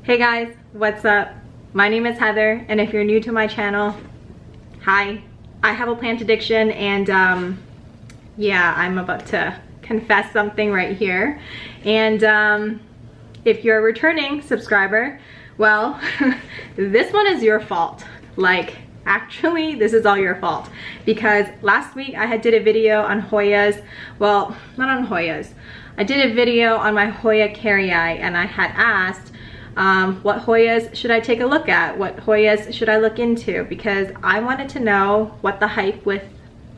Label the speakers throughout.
Speaker 1: Hey guys, what's up? My name is Heather, and if you're new to my channel, hi. I have a plant addiction, and yeah, I'm about to confess something right here. And if you're a returning subscriber, well, this one is your fault. Like, actually, this is all your fault. Because last week I did a video on Hoyas. Well, not on Hoyas. I did a video on my Hoya carry-eye, and I had asked what Hoyas should I take a look at? What Hoyas should I look into? Because I wanted to know what the hype with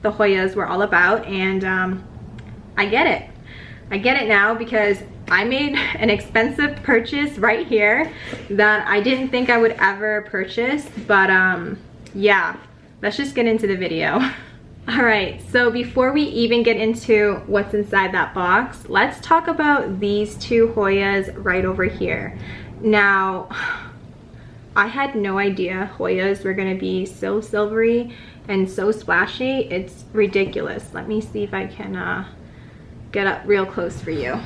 Speaker 1: the Hoyas were all about, and I get it. I get it now because I made an expensive purchase right here that I didn't think I would ever purchase, but yeah, let's just get into the video. Alright, so before we even get into what's inside that box, let's talk about these two Hoyas right over here. Now, I had no idea Hoyas were going to be so silvery and so splashy. It's ridiculous. Let me see if I can get up real close for you.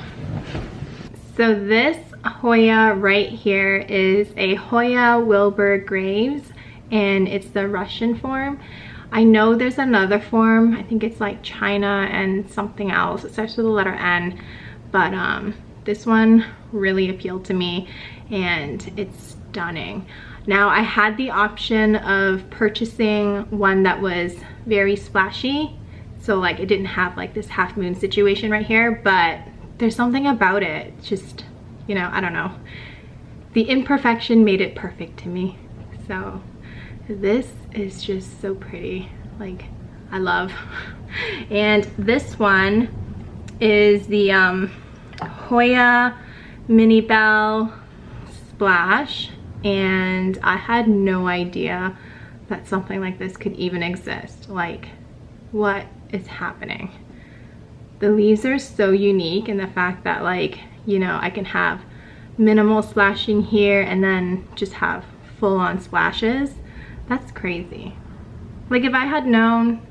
Speaker 1: So this Hoya right here is a Hoya Wilbur Graves, and it's the Russian form. I know there's another form. I think it's like China and something else. It starts with the letter N, but this one really appealed to me, and it's stunning. Now, I had the option of purchasing one that was very splashy, so like it didn't have like this half moon situation right here, but there's something about it, just, you know, I don't know. The imperfection made it perfect to me. So this is just so pretty, like I love. And this one is the Hoya Minibelle Splash, and I had no idea that something like this could even exist. Like, what is happening? The leaves are so unique in the fact that, like, you know, I can have minimal splashing here and then just have full-on splashes. That's crazy. Like, if I had known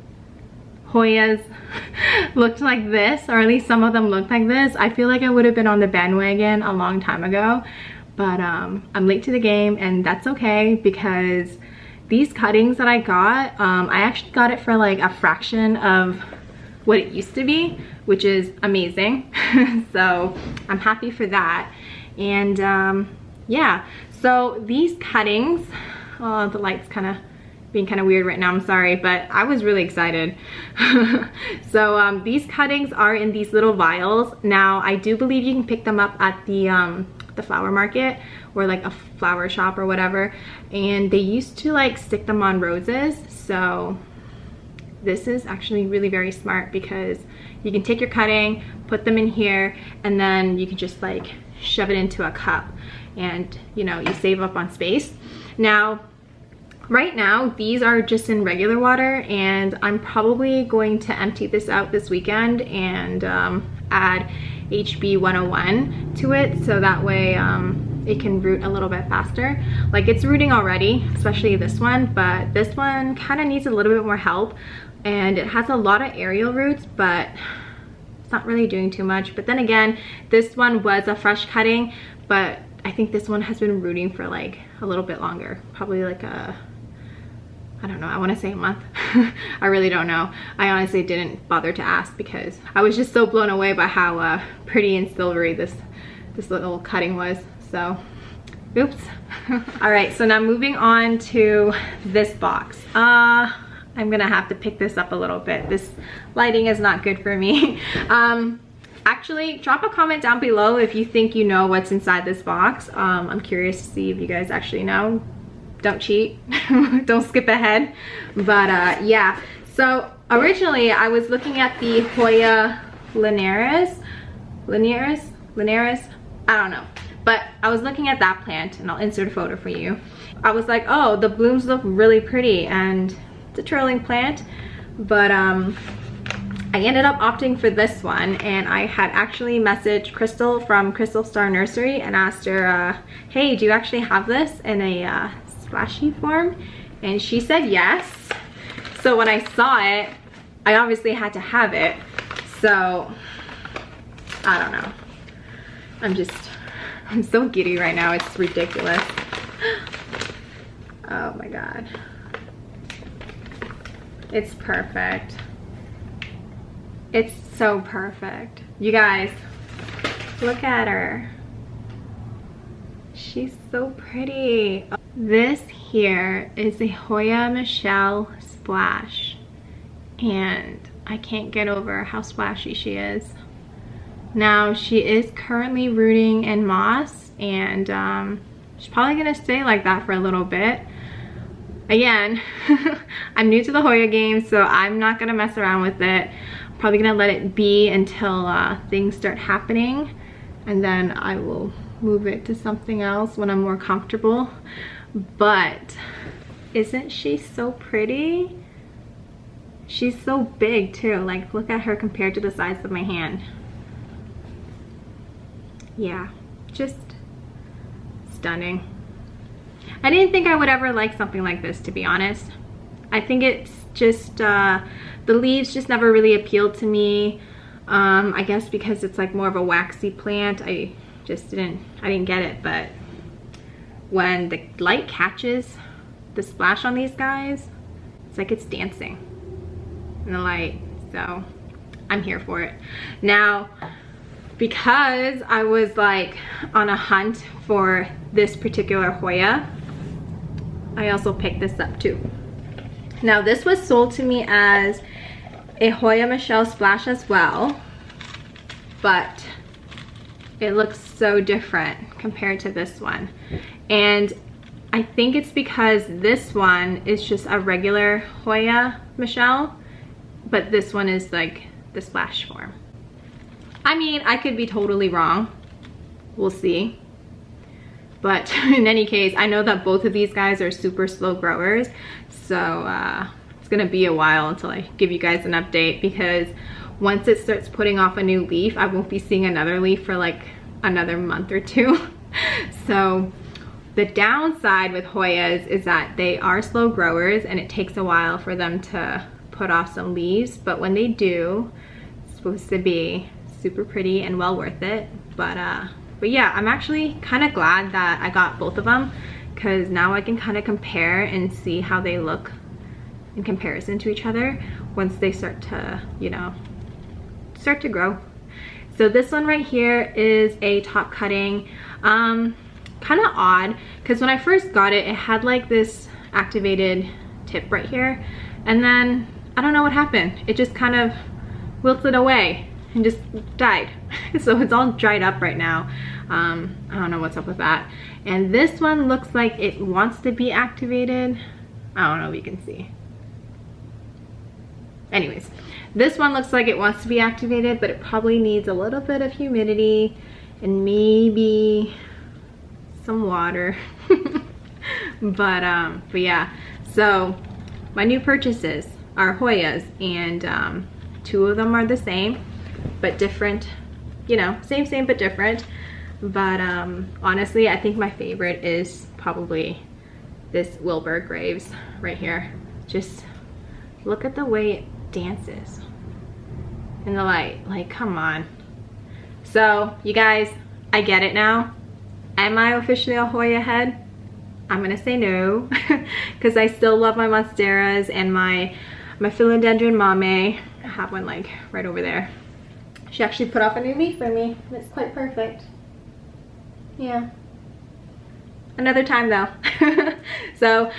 Speaker 1: Hoyas looked like this, or at least some of them looked like this, I feel like I would have been on the bandwagon a long time ago. But I'm late to the game, and that's okay, because these cuttings that I got, I actually got it for like a fraction of what it used to be, which is amazing. So I'm happy for that. And yeah, so these cuttings, oh, the light's being kind of weird right now, I'm sorry, but I was really excited. So these cuttings are in these little vials. Now, I do believe you can pick them up at the flower market or like a flower shop or whatever, and they used to like stick them on roses. So this is actually really very smart, because you can take your cutting, put them in here, and then you can just like shove it into a cup, and you know, you save up on space. Now, right now, these are just in regular water, and I'm probably going to empty this out this weekend and add HB 101 to it, so that way it can root a little bit faster. Like, it's rooting already, especially this one, but this one kind of needs a little bit more help, and it has a lot of aerial roots, but it's not really doing too much. But then again, this one was a fresh cutting, but I think this one has been rooting for like a little bit longer, probably like I don't know, I want to say a month. I really don't know. I honestly didn't bother to ask because I was just so blown away by how pretty and silvery this little cutting was. So, oops. All right, so now moving on to this box. I'm gonna have to pick this up a little bit. This lighting is not good for me. Actually, drop a comment down below if you think you know what's inside this box. I'm curious to see if you guys actually know. Don't cheat. Don't skip ahead. But yeah, so originally I was looking at the Hoya Linearis, I don't know, but I was looking at that plant, and I'll insert a photo for you. I was like, oh, the blooms look really pretty, and it's a trailing plant, but I ended up opting for this one, and I had actually messaged Crystal from Crystal Star Nursery and asked her, hey, do you actually have this in a splashy form? And she said yes. So when I saw it, I obviously had to have it. So I don't know, I'm just I'm so giddy right now, it's ridiculous. Oh my God. It's perfect. It's so perfect. You guys, look at her. She's so pretty. This here is a Hoya Michele splash. And I can't get over how splashy she is. Now, she is currently rooting in moss, and she's probably gonna stay like that for a little bit. Again, I'm new to the Hoya game, so I'm not gonna mess around with it. I'm probably gonna let it be until things start happening, and then I will move it to something else when I'm more comfortable. But isn't she so pretty? She's so big too. Like, look at her compared to the size of my hand. Yeah, just stunning. I didn't think I would ever like something like this, to be honest. I think it's just, the leaves just never really appealed to me. I guess because it's like more of a waxy plant. I didn't get it, but when the light catches the splash on these guys, it's like it's dancing in the light, so I'm here for it. Now, because I was like on a hunt for this particular Hoya, I also picked this up too. Now, this was sold to me as a Hoya Michele splash as well, but it looks so different compared to this one. And I think it's because this one is just a regular Hoya Michele, but this one is like the splash form. I mean, I could be totally wrong. We'll see. But in any case, I know that both of these guys are super slow growers. So it's gonna be a while until I give you guys an update, because once it starts putting off a new leaf, I won't be seeing another leaf for like another month or two. So the downside with Hoyas is that they are slow growers and it takes a while for them to put off some leaves. But when they do, it's supposed to be super pretty and well worth it. But yeah, I'm actually kind of glad that I got both of them, because now I can kind of compare and see how they look in comparison to each other once they start to, you know, start to grow. So this one right here is a top cutting. Kind of odd, because when I first got it, it had like this activated tip right here, and then I don't know what happened. It just kind of wilted away and just died. So it's all dried up right now. I don't know what's up with that. And this one looks like it wants to be activated. I don't know if you can see. Anyways, this one looks like it wants to be activated, but it probably needs a little bit of humidity and maybe some water. but yeah, so my new purchases are Hoyas, and two of them are the same but different, you know, same but different. But honestly, I think my favorite is probably this Wilbur Graves right here. Just look at the way it dances in the light. Like, come on. So you guys, I get it now. Am I officially a Hoya head? I'm gonna say no, because I still love my monsteras and my philodendron mame. I have one like right over there. She actually put off a new leaf for me, and it's quite perfect. Yeah. Another time though. So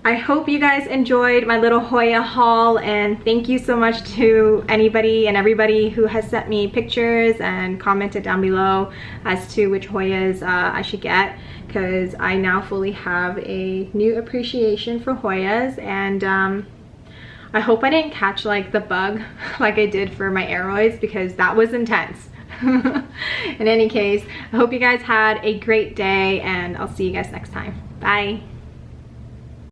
Speaker 1: I hope you guys enjoyed my little Hoya haul, and thank you so much to anybody and everybody who has sent me pictures and commented down below as to which Hoyas I should get, because I now fully have a new appreciation for Hoyas. And I hope I didn't catch like the bug like I did for my aeroids, because that was intense. In any case, I hope you guys had a great day, and I'll see you guys next time. Bye.